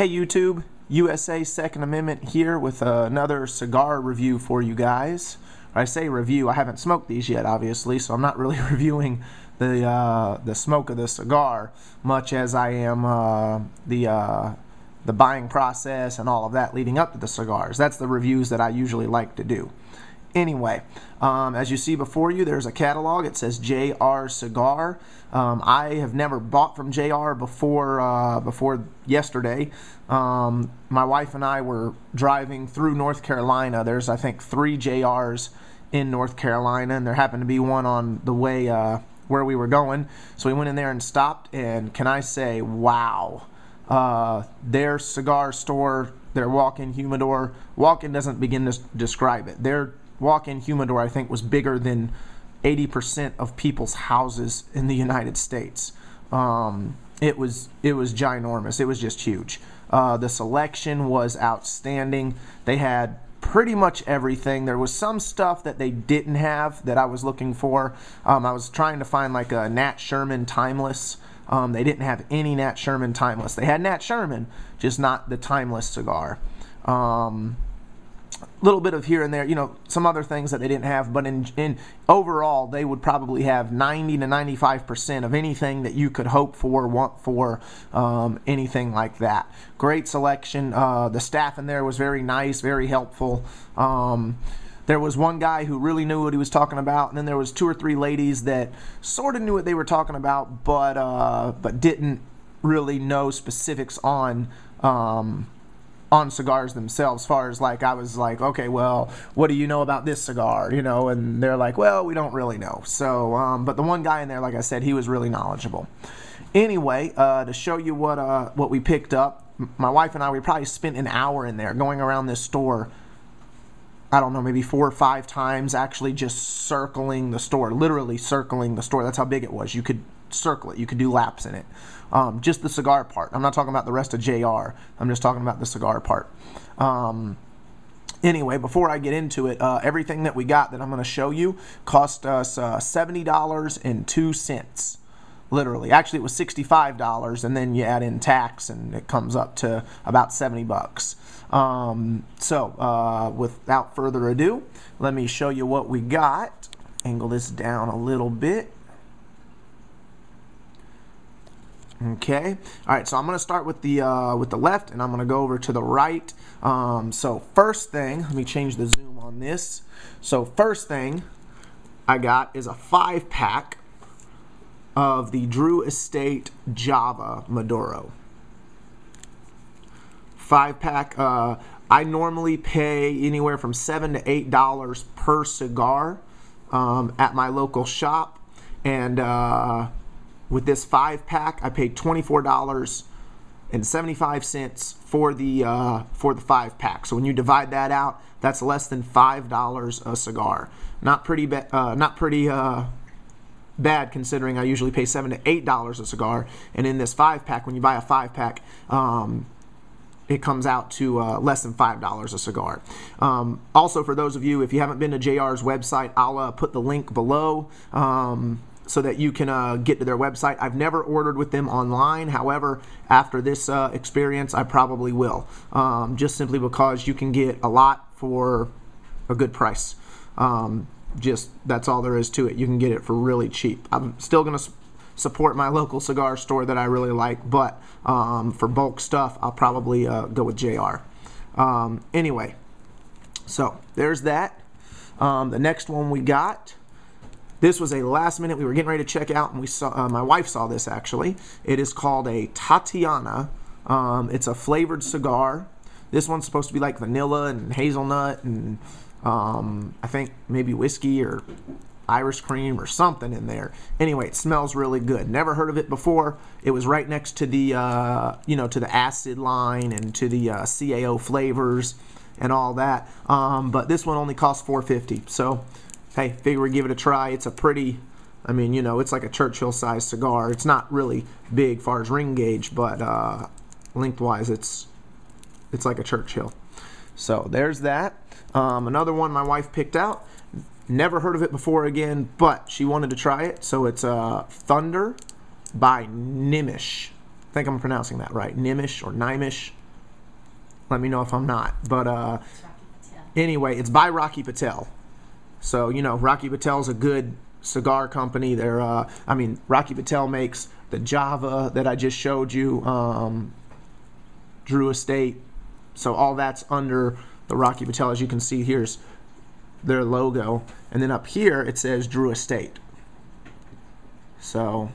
Hey YouTube, USA Second Amendment here with another cigar review for you guys. I say review, I haven't smoked these yet obviously, so I'm not really reviewing the smoke of the cigar much as I am the buying process and all of that leading up to the cigars. That's the reviews that I usually like to do. Anyway, as you see before you, there's a catalog. It says JR Cigar. I have never bought from JR before yesterday. My wife and I were driving through North Carolina. There's, I think, 3 JRs in North Carolina, and there happened to be one on the way where we were going. So we went in there and stopped, and can I say, wow. Their cigar store, their walk-in humidor, walk-in doesn't begin to describe it. Their walk-in humidor, I think, was bigger than 80% of people's houses in the United States. It was ginormous. It was just huge. The selection was outstanding. They had pretty much everything. There was some stuff that they didn't have that I was looking for. I was trying to find like a Nat Sherman Timeless. They didn't have any Nat Sherman Timeless. They had Nat Sherman, just not the Timeless cigar. Little bit of here and there, you know, some other things that they didn't have, but in overall, they would probably have 90 to 95% of anything that you could hope for, want for, anything like that. Great selection. The staff in there was very nice, very helpful. There was one guy who really knew what he was talking about, and then there was 2 or 3 ladies that sort of knew what they were talking about, but didn't really know specifics on cigars themselves. As far as like, I was like, okay, well, what do you know about this cigar? You know, and they're like, well, we don't really know. So, but the one guy in there, like I said, he was really knowledgeable. Anyway, to show you what we picked up, my wife and I, we probably spent an hour in there going around this store. I don't know, maybe 4 or 5 times, actually just circling the store, literally circling the store. That's how big it was. You could circle it. You could do laps in it. Just the cigar part. I'm not talking about the rest of JR. I'm just talking about the cigar part. Anyway, before I get into it, everything that we got that I'm going to show you cost us $70.02. Literally. Actually, it was $65, and then you add in tax, and it comes up to about 70 bucks. Without further ado, let me show you what we got. Angle this down a little bit. Okay. All right. So I'm going to start with the left, and I'm going to go over to the right. So first thing, let me change the zoom on this. So first thing I got is a 5-pack of the Drew Estate Java Maduro. 5-pack. I normally pay anywhere from $7 to $8 per cigar at my local shop, and with this 5-pack, I paid $24.75 for the 5-pack. So when you divide that out, that's less than $5 a cigar. Not pretty bad considering I usually pay $7 to $8 a cigar. And in this 5-pack, when you buy a 5-pack, it comes out to less than $5 a cigar. Also, for those of you, if you haven't been to JR's website, I'll put the link below so that you can get to their website. I've never ordered with them online. However, after this experience, I probably will. Just simply because you can get a lot for a good price. Just that's all there is to it. You can get it for really cheap. I'm still going to support my local cigar store that I really like, but for bulk stuff, I'll probably go with JR. Anyway, so there's that. The next one we got, this was a last minute, we were getting ready to check out, and we saw, my wife saw this actually. It is called a Tatiana. It's a flavored cigar. This one's supposed to be like vanilla and hazelnut and I think maybe whiskey or Irish cream or something in there. Anyway, it smells really good. Never heard of it before. It was right next to the to the acid line and to the CAO flavors and all that. But this one only costs $4.50. So hey, figure we give it a try. It's a pretty, I mean, you know, it's like a Churchill size cigar. It's not really big as far as ring gauge, but lengthwise it's like a Churchill. So there's that. Another one my wife picked out. Never heard of it before again, but she wanted to try it. So it's Thunder by Nimish. I think I'm pronouncing that right. Nimish or Nimish. Let me know if I'm not. But anyway, it's by Rocky Patel. So, you know, Rocky Patel's a good cigar company. They're, I mean, Rocky Patel makes the Java that I just showed you, Drew Estate. So all that's under the Rocky Patel. As you can see, here's their logo. And then up here, it says Drew Estate. So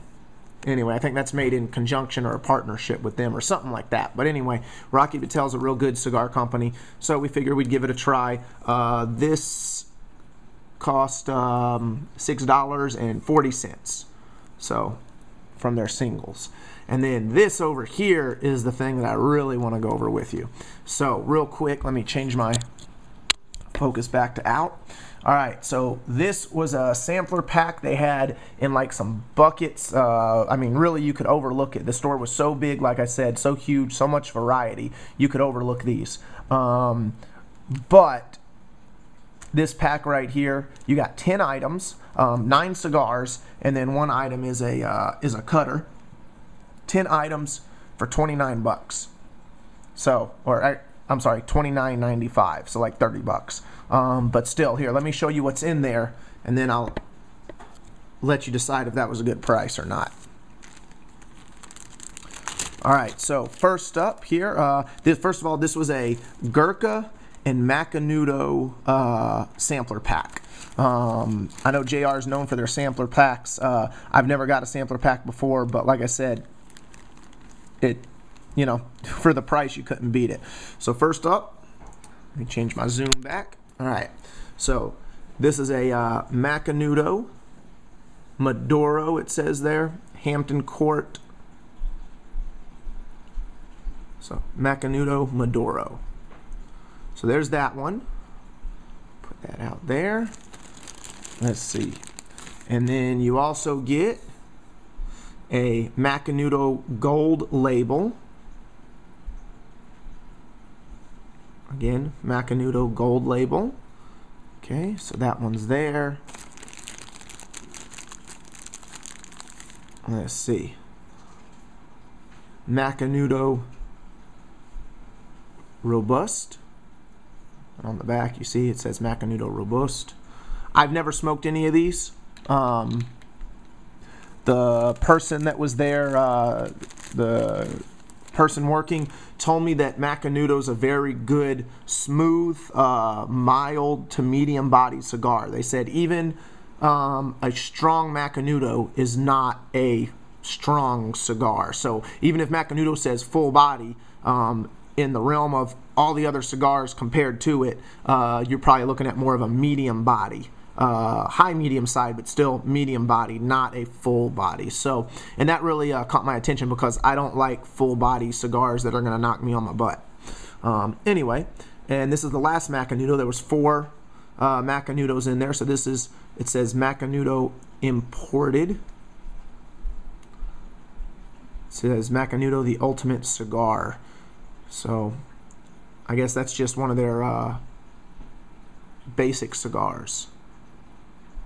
anyway, I think that's made in conjunction or a partnership with them or something like that. But anyway, Rocky Patel's a real good cigar company, so we figured we'd give it a try. This cost $6.40, so from their singles. And then this over here is the thing that I really want to go over with you. So real quick, let me change my focus back to out. All right, so this was a sampler pack they had in like some buckets. I mean, really, you could overlook it. The store was so big, like I said, so huge, so much variety, you could overlook these. But this pack right here, you got 10 items, 9 cigars, and then 1 item is a cutter. 10 items for 29 bucks. So, or I'm sorry, $29.95, so like 30 bucks. But still, here, let me show you what's in there, and then I'll let you decide if that was a good price or not. All right, so first up here, first of all, this was a Gurkha and Macanudo sampler pack. I know JR is known for their sampler packs. I've never got a sampler pack before, but like I said, you know, for the price, you couldn't beat it. So first up, let me change my zoom back. All right, so this is a Macanudo Maduro, it says there, Hampton Court. So Macanudo Maduro. So there's that one. Put that out there. Let's see. And then you also get a Macanudo Gold label. Again, Macanudo Gold label. Okay, so that one's there. Let's see. Macanudo Robust. On the back, you see it says Macanudo Robust. I've never smoked any of these. The person that was there, the person working, told me that Macanudo is a very good, smooth, mild to medium bodied cigar. They said even a strong Macanudo is not a strong cigar. So even if Macanudo says full body, in the realm of all the other cigars compared to it, you're probably looking at more of a medium body. High medium side, but still medium body, not a full body. So, and that really caught my attention because I don't like full body cigars that are going to knock me on my butt. Anyway, and this is the last Macanudo. There was 4 Macanudos in there. So this is, it says Macanudo Imported. It says Macanudo the Ultimate Cigar. So I guess that's just one of their basic cigars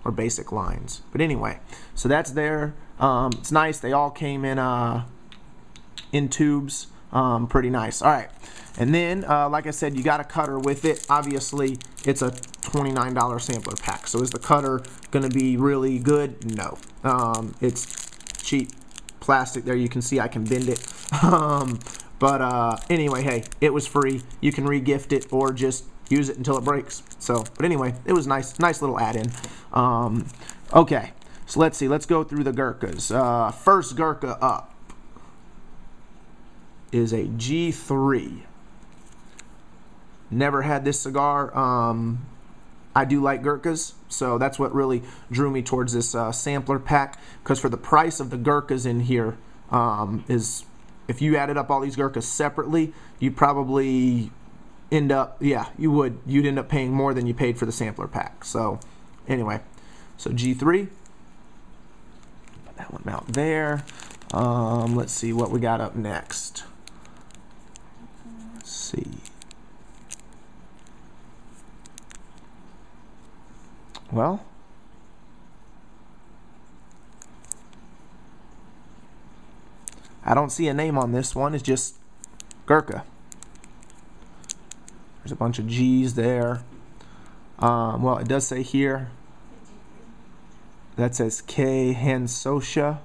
or basic lines. But anyway, so that's there. It's nice. They all came in tubes. Pretty nice. All right, and then like I said, you got a cutter with it. Obviously, it's a $29 sampler pack. So is the cutter going to be really good? No. It's cheap plastic. There you can see I can bend it. But anyway, hey, it was free. You can re-gift it or just use it until it breaks. So, but anyway, it was nice little add-in. Okay, so let's see. Let's go through the Gurkhas. First Gurkha up is a G3. Never had this cigar. I do like Gurkhas, so that's what really drew me towards this sampler pack. Because for the price of the Gurkhas in here, if you added up all these Gurkhas separately, you'd probably end up, yeah, you'd end up paying more than you paid for the sampler pack. So anyway, so G3, put that one out there. Let's see what we got up next. Let's see. Well, I don't see a name on this one. It's just Gurkha. There's a bunch of G's there. Well, it does say here, that says K. Hansosha,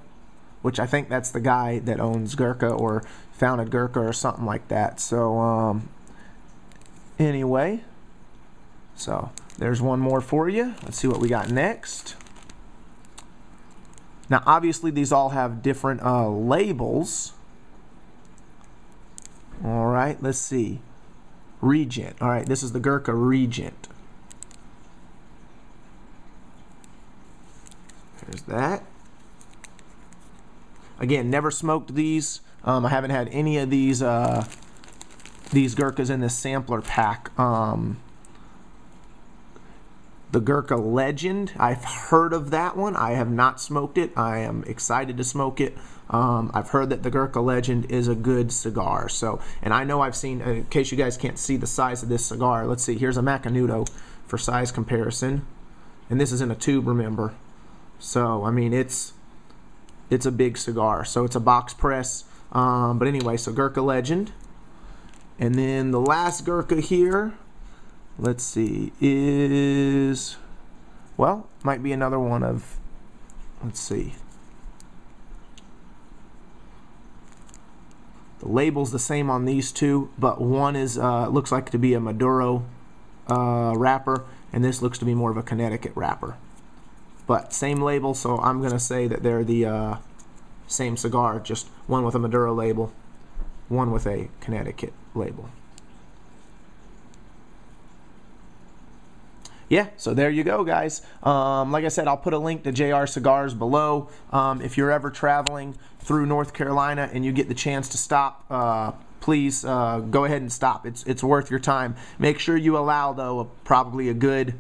which I think that's the guy that owns Gurkha or founded Gurkha or something like that. So anyway, so there's one more for you. Let's see what we got next. Now obviously these all have different labels. All right, let's see. Regent. All right, this is the Gurkha Regent. There's that. Again, never smoked these. I haven't had any of these Gurkhas in this sampler pack. The Gurkha Legend, I've heard of that one. I have not smoked it. I am excited to smoke it. I've heard that the Gurkha Legend is a good cigar. So, and I know I've seen, in case you guys can't see the size of this cigar, let's see, here's a Macanudo for size comparison. And this is in a tube, remember. So, I mean, it's a big cigar. So it's a box press. But anyway, so Gurkha Legend. And then the last Gurkha here, let's see, is, well, might be another one of, let's see. The label's the same on these two, but one is looks like to be a Maduro wrapper, and this looks to be more of a Connecticut wrapper. But same label, so I'm going to say that they're the same cigar, just one with a Maduro label, one with a Connecticut label. Yeah, so there you go, guys. Like I said, I'll put a link to JR Cigars below. If you're ever traveling through North Carolina and you get the chance to stop, please go ahead and stop. It's worth your time. Make sure you allow, though, probably a good,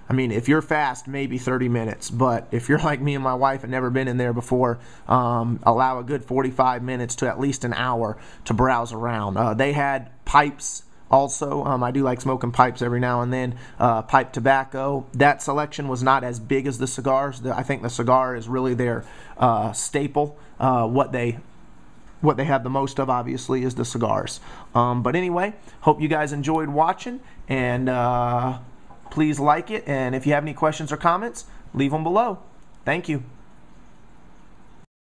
I mean, if you're fast, maybe 30 minutes. But if you're like me and my wife and never been in there before, allow a good 45 minutes to at least an hour to browse around. They had pipes. Also, I do like smoking pipes every now and then. Pipe tobacco. That selection was not as big as the cigars. I think the cigar is really their staple. What they have the most of, obviously, is the cigars. But anyway, hope you guys enjoyed watching, and please like it. And if you have any questions or comments, leave them below. Thank you.